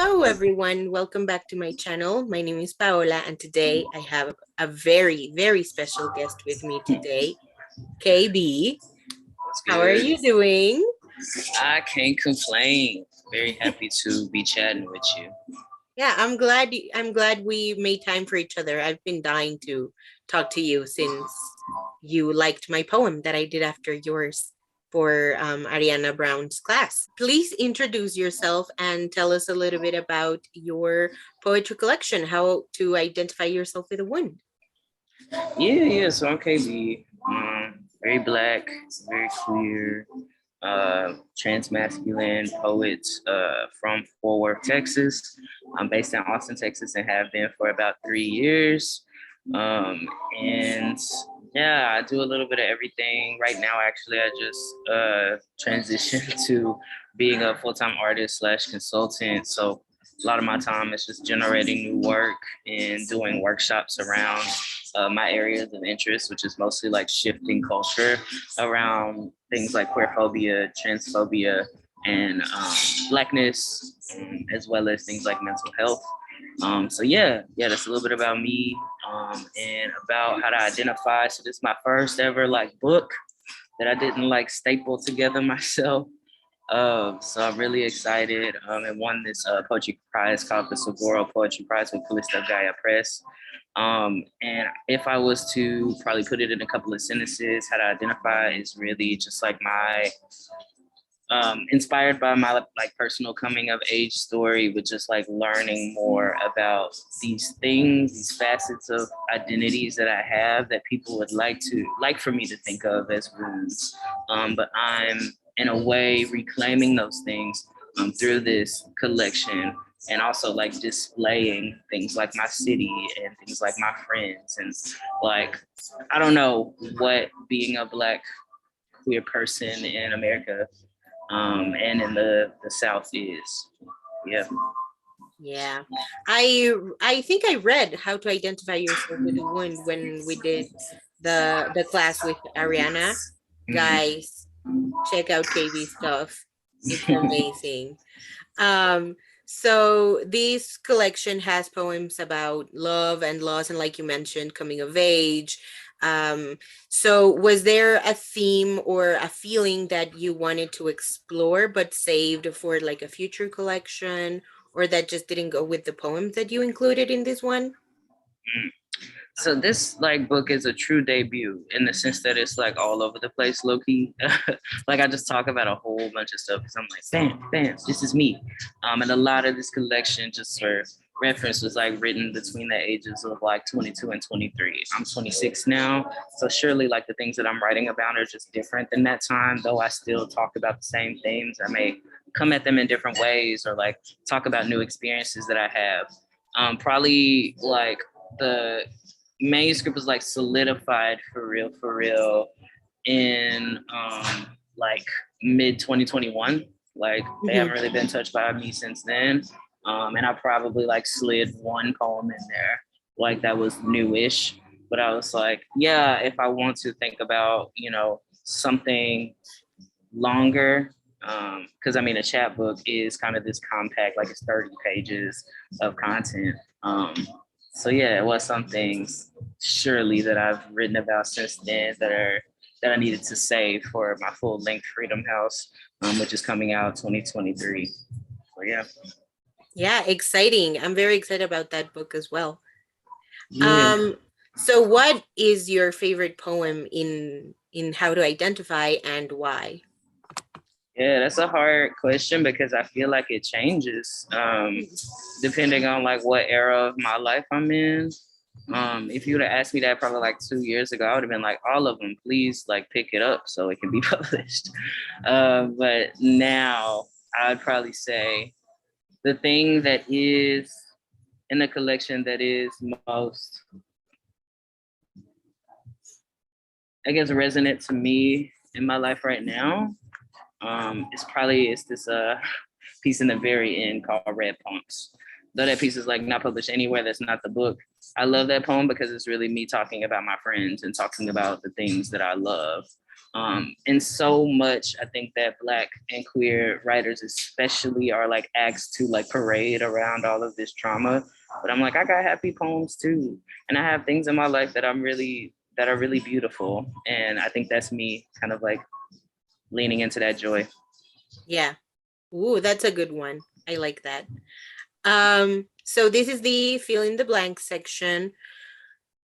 Hello, everyone. Welcome back to my channel. My name is Paola, and today I have a very, very special guest with me today, KB. That's How are good. you doing? I can't complain. Very happy to be chatting with you. Yeah, I'm glad we made time for each other. I've been dying to talk to you since you liked my poem that I did after yours for Ariana Brown's class. Please introduce yourself and tell us a little bit about your poetry collection, how to identify yourself with a wound. Yeah. So I'm KB. Very black, very queer, trans masculine poet from Fort Worth, Texas. I'm based in Austin, Texas, and have been for about 3 years. And yeah, I do a little bit of everything. Right now, actually, I just transitioned to being a full-time artist slash consultant. So a lot of my time is just generating new work and doing workshops around my areas of interest, which is mostly like shifting culture around things like queerphobia, transphobia, and blackness, as well as things like mental health. So that's a little bit about me and about how to identify. So this is my first ever like book that I didn't like staple together myself. So I'm really excited and won this poetry prize called the Saguaro Poetry Prize with Callisto Gaia Press. And if I was to probably put it in a couple of sentences, how to identify is really just like my inspired by my like personal coming of age story with just like learning more about these things, these facets of identities that I have that people would like for me to think of as wounds. But I'm in a way reclaiming those things through this collection and also like displaying things like my city and things like my friends and like I don't know what being a black queer person in America and in the South is. Yeah. Yeah. I think I read how to identify yourself with a wound when we did the class with Ariana. Guys, check out KB stuff. It's amazing. Um, so this collection has poems about love and loss, and like you mentioned, coming of age. Um, so was there a theme or a feeling that you wanted to explore but saved for like a future collection, or that just didn't go with the poems that you included in this one? So this like book is a true debut in the sense that it's like all over the place, low key. Like I just talk about a whole bunch of stuff because I'm like, bam, this is me. And a lot of this collection, just for reference, was like written between the ages of like 22 and 23. I'm 26 now, so surely like the things that I'm writing about are just different than that time. Though I still talk about the same things, I may come at them in different ways or like talk about new experiences that I have. Probably like the manuscript was like solidified for real in like mid 2021. Like they haven't really been touched by me since then. And I probably like slid one poem in there like that was newish. But I was like, yeah, if I want to think about, something longer, because I mean a chapbook is kind of this compact, like it's 30 pages of content. So yeah, it was some things surely that I've written about since then that I needed to save for my full length Freedom House, which is coming out 2023. So yeah. Yeah, exciting. I'm very excited about that book as well. Yeah. So what is your favorite poem in How to Identify, and why? Yeah, that's a hard question because I feel like it changes depending on like what era of my life I'm in. If you would have asked me that probably like 2 years ago, I would have been like, all of them, please like pick it up so it can be published. But now I'd probably say the thing that is in the collection that is most, I guess, resonant to me in my life right now it's this piece in the very end called Red Pumps. Though that piece is like not published anywhere, that's not the book. I love that poem because it's really me talking about my friends and talking about the things that I love. And so much, I think that Black and queer writers especially are like asked to like parade around all of this trauma. But I'm like, I got happy poems too. And I have things in my life that that are really beautiful. And I think that's me kind of like leaning into that joy. Yeah. Ooh, that's a good one. I like that. So this is the fill in the blank section.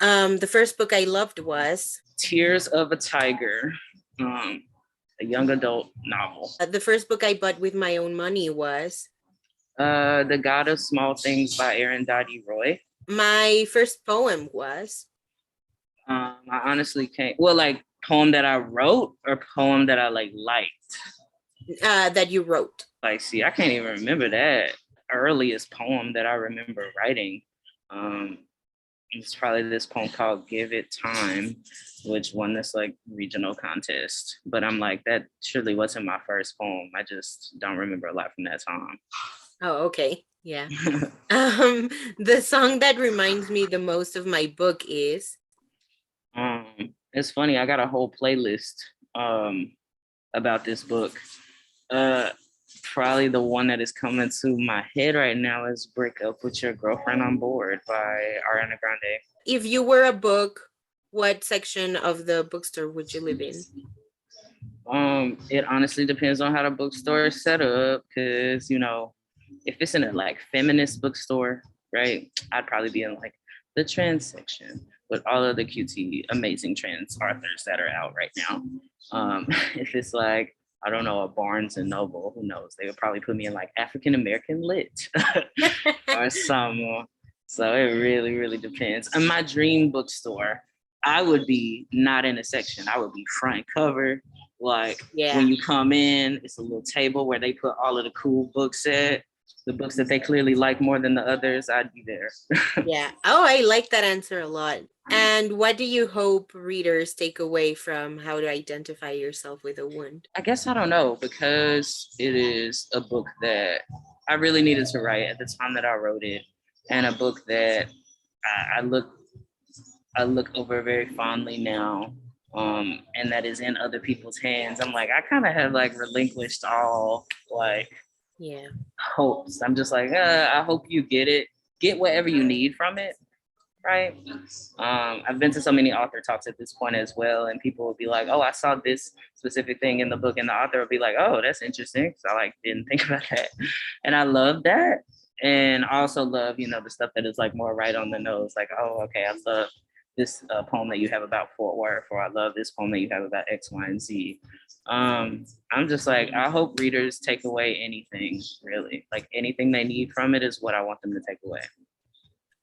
The first book I loved was Tears of a Tiger, a young adult novel. the first book I bought with my own money was The God of Small Things by Aaron Dottie Roy. my first poem was I honestly can't. Well, like poem that I wrote or poem that I like liked. that you wrote. Like, see, I can't even remember that earliest poem that I remember writing. Um, it's probably this poem called "Give It Time," which won this like regional contest. But I'm like, that surely wasn't my first poem. I just don't remember a lot from that time. Oh, okay. Yeah. The song that reminds me the most of my book is It's funny. I got a whole playlist about this book. Uh, Probably the one that is coming to my head right now is "Break Up with Your Girlfriend on Board" by Ariana Grande. If you were a book, what section of the bookstore would you live in? It honestly depends on how the bookstore is set up, because if it's in a like feminist bookstore, right, I'd probably be in like the trans section with all of the cutie amazing trans authors that are out right now. If it's like, I don't know, a Barnes and Noble, who knows? They would probably put me in like African American lit or some. So it really, really depends. In my dream bookstore, I would be not in a section. I would be front cover. Like Yeah. when you come in, it's a little table where they put all of the cool books at. The books that they clearly like more than the others, I'd be there. Yeah. Oh, I like that answer a lot. And what do you hope readers take away from How to Identify Yourself with a Wound? I guess I don't know, because it is a book that I really needed to write at the time that I wrote it, and a book that I look over very fondly now, and that is in other people's hands. I'm like, I kind of have like relinquished all like Yeah. hopes. I'm just like, I hope you get whatever you need from it, right? I've been to so many author talks at this point as well, and people will be like, "Oh, I saw this specific thing in the book," and the author will be like, "Oh, that's interesting." So I like didn't think about that, and I love that, and I also love the stuff that is like more right on the nose, like, "Oh, okay, I love this poem that you have about Fort Worth," or "I love this poem that you have about X, Y, and Z." I'm just like, I hope readers take away anything, really, like anything they need from it is what I want them to take away.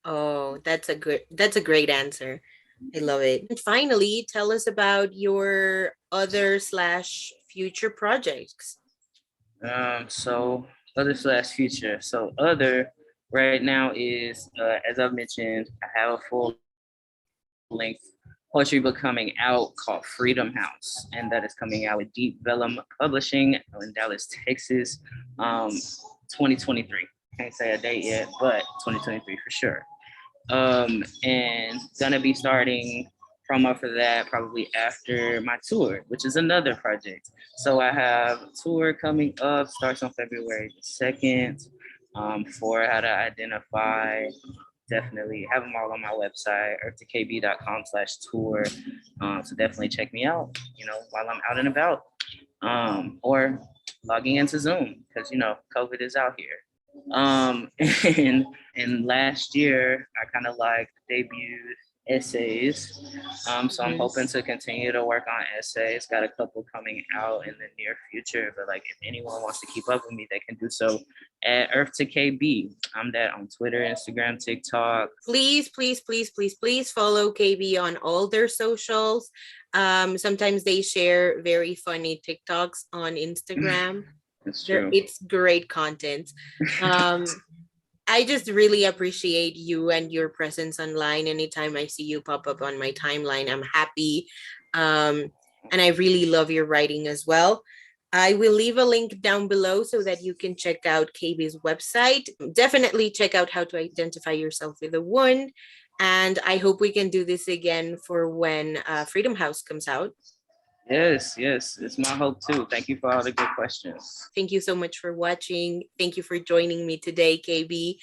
Oh, that's a great answer. I love it. And finally, tell us about your other slash future projects. So other slash future. So other right now is, as I've mentioned, I have a full length poetry book coming out called Freedom House, and that is coming out with Deep Vellum Publishing in Dallas, Texas, 2023. Can't say a date yet, but 2023 for sure. And gonna be starting promo for that probably after my tour, which is another project. So I have a tour coming up, starts on February the 2nd, for how to identify. Definitely have them all on my website, earth2kb.com/tour. So definitely check me out, while I'm out and about, or logging into Zoom, because COVID is out here. Um, and and last year I kind of like debuted essays. So I'm hoping to continue to work on essays. Got a couple coming out in the near future, but like if anyone wants to keep up with me, they can do so at Earth2KB. I'm that on Twitter, Instagram, TikTok. Please, please, please, please, please follow KB on all their socials. Sometimes they share very funny TikToks on Instagram. That's true. It's great content. I just really appreciate you and your presence online. Anytime I see you pop up on my timeline, I'm happy. And I really love your writing as well. I will leave a link down below so that you can check out KB's website. Definitely check out How to Identify Yourself with a Wound. And I hope we can do this again for when Freedom House comes out. Yes, yes, it's my hope too. Thank you for all the good questions. Thank you so much for watching. Thank you for joining me today, KB.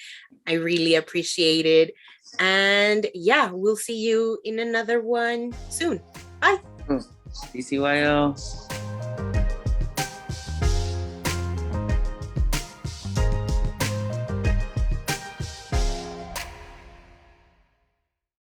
I really appreciate it. And yeah, we'll see you in another one soon. Bye. BCYL.